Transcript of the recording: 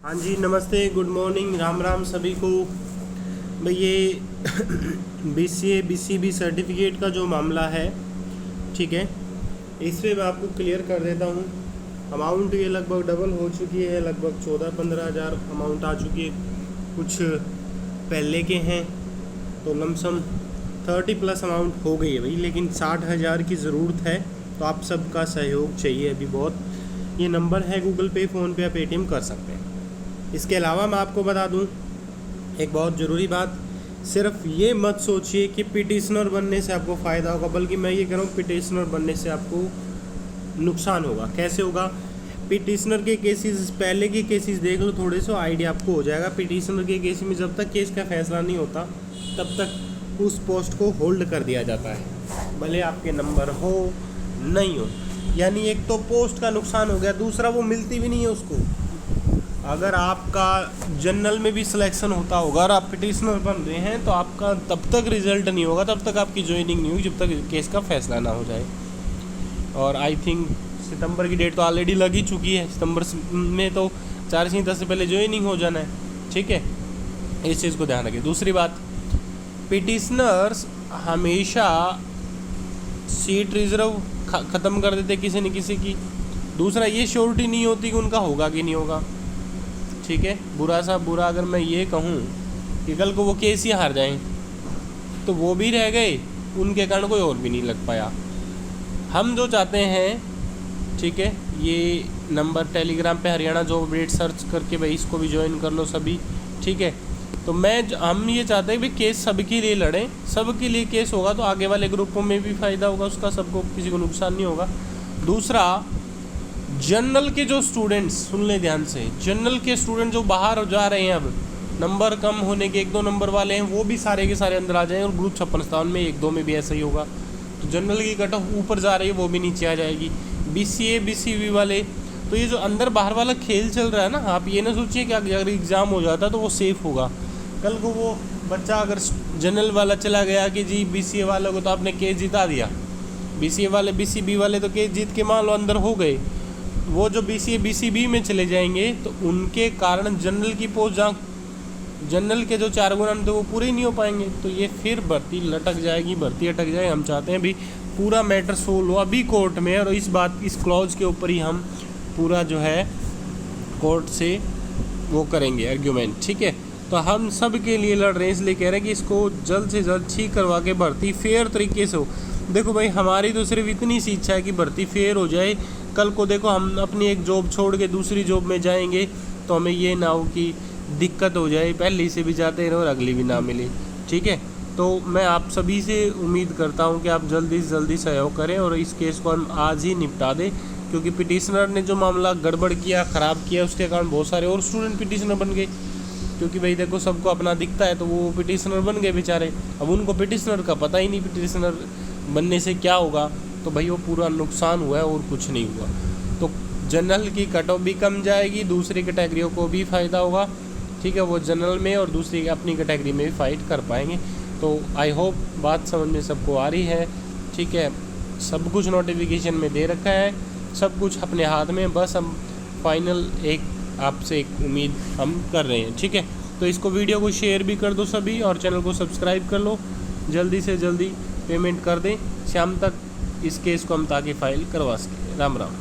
हाँ जी, नमस्ते, good morning, Ram Ram सभी को। भाई ये BCA BCB सर्टिफिकेट का जो मामला है, ठीक है, इस पे मैं आपको क्लियर कर देता हूँ। अमाउंट ये लगभग डबल हो चुकी है, लगभग 14-15 हज़ार अमाउंट आ चुकी है। कुछ पहले के हैं तो लमसम 30+ अमाउंट हो गई है भाई, लेकिन 60,000 की ज़रूरत है, तो आप सबका सहयोग चाहिए अभी बहुत। ये नंबर है गूगल पे, फ़ोनपे या पेटीएम कर सकते हैं। इसके अलावा मैं आपको बता दूं एक बहुत ज़रूरी बात, सिर्फ ये मत सोचिए कि पिटिशनर बनने से आपको फ़ायदा होगा, बल्कि मैं ये कह रहा हूँ पिटिशनर बनने से आपको नुकसान होगा। कैसे होगा? पिटिशनर के केसेस, पहले के केसेस देख लो, थोड़े से आइडिया आपको हो जाएगा। पिटिशनर के केस में जब तक केस का फैसला नहीं होता तब तक उस पोस्ट को होल्ड कर दिया जाता है, भले आपके नंबर हो नहीं हो। यानी एक तो पोस्ट का नुकसान हो गया, दूसरा वो मिलती भी नहीं है उसको। अगर आपका जनरल में भी सिलेक्शन होता होगा और आप पिटिशनर बन रहे हैं तो आपका तब तक रिजल्ट नहीं होगा, तब तक आपकी ज्वाइनिंग नहीं होगी जब तक केस का फैसला ना हो जाए। और आई थिंक सितंबर की डेट तो ऑलरेडी लग ही चुकी है। सितंबर में तो 4 से 10 से पहले ज्वाइनिंग हो जाना है, ठीक है, इस चीज़ को ध्यान रखिए। दूसरी बात, पिटिशनर्स हमेशा सीट रिजर्व ख़त्म कर देते किसी न किसी की। दूसरा, ये श्योरिटी नहीं होती कि उनका होगा कि नहीं होगा, ठीक है। बुरा सा बुरा अगर मैं ये कहूँ कि कल को वो केस ही हार जाएं तो वो भी रह गए, उनके कारण कोई और भी नहीं लग पाया। हम जो चाहते हैं, ठीक है, ये नंबर टेलीग्राम पे हरियाणा जॉब अपडेट सर्च करके भाई इसको भी ज्वाइन कर लो सभी, ठीक है। तो हम ये चाहते हैं भाई केस सबके लिए लड़ें, सबके लिए केस होगा तो आगे वाले ग्रुपों में भी फ़ायदा होगा उसका, सबको किसी को नुकसान नहीं होगा। दूसरा, जनरल के जो स्टूडेंट्स, सुन लें ध्यान से, जनरल के स्टूडेंट जो बाहर जा रहे हैं, अब नंबर कम होने के 1-2 नंबर वाले हैं, वो भी सारे के सारे अंदर आ जाएं। और ग्रुप 56-57 में 1-2 में भी ऐसा ही होगा। तो जनरल की कट ऑफ ऊपर जा रही है, वो भी नीचे आ जाएगी। BCA BCB वाले, तो ये जो अंदर बाहर वाला खेल चल रहा है ना, आप ये ना सोचिए कि अगर एग्ज़ाम हो जाता तो वो सेफ़ होगा। कल को वो बच्चा अगर जनरल वाला चला गया कि जी BCA वालों को तो आपने केस जिता दिया, BCA वाले BCB वाले तो केस जीत के मान लो अंदर हो गए, वो जो BCA BCB में चले जाएंगे तो उनके कारण जनरल की पोस्ट, जहाँ जनरल के जो 4 गुण थे वो पूरे ही नहीं हो पाएंगे, तो ये फिर भर्ती लटक जाएगी, भर्ती अटक जाएगी। हम चाहते हैं भी पूरा मैटर सोल्व हो अभी कोर्ट में, और इस क्लॉज के ऊपर ही हम पूरा जो है कोर्ट से वो करेंगे आर्ग्यूमेंट, ठीक है। तो हम सब के लिए लड़ रहे हैं, इसलिए कह रहे हैं कि इसको जल्द से जल्द ठीक करवा के भर्ती फेयर तरीके से हो। देखो भाई, हमारी तो सिर्फ इतनी सी इच्छा है कि भर्ती फेयर हो जाए। कल को देखो हम अपनी एक जॉब छोड़ के दूसरी जॉब में जाएंगे तो हमें ये ना हो कि दिक्कत हो जाए, पहले से भी जाते रहो और अगली भी ना मिले, ठीक है। तो मैं आप सभी से उम्मीद करता हूँ कि आप जल्दी से जल्दी सहयोग करें और इस केस को हम आज ही निपटा दें, क्योंकि पिटिशनर ने जो मामला गड़बड़ किया, ख़राब किया, उसके कारण बहुत सारे और स्टूडेंट पिटिशनर बन गए। क्योंकि भाई देखो, सबको अपना दिखता है तो वो पिटिशनर बन गए बेचारे। अब उनको पिटिशनर का पता ही नहीं पिटिशनर बनने से क्या होगा, तो भाई वो पूरा नुकसान हुआ है और कुछ नहीं हुआ। तो जनरल की कट ऑफ भी कम जाएगी, दूसरी कैटेगरियों को भी फ़ायदा होगा, ठीक है। वो जनरल में और दूसरी अपनी कैटेगरी में भी फाइट कर पाएंगे। तो आई होप बात समझ में सबको आ रही है, ठीक है। सब कुछ नोटिफिकेशन में दे रखा है, सब कुछ अपने हाथ में, बस हम फाइनल आपसे एक उम्मीद हम कर रहे हैं, ठीक है। तो इसको वीडियो को शेयर भी कर दो सभी, और चैनल को सब्सक्राइब कर लो, जल्दी से जल्दी पेमेंट कर दें, शाम तक इस केस को हम ताकि फ़ाइल करवा सकें। राम राम।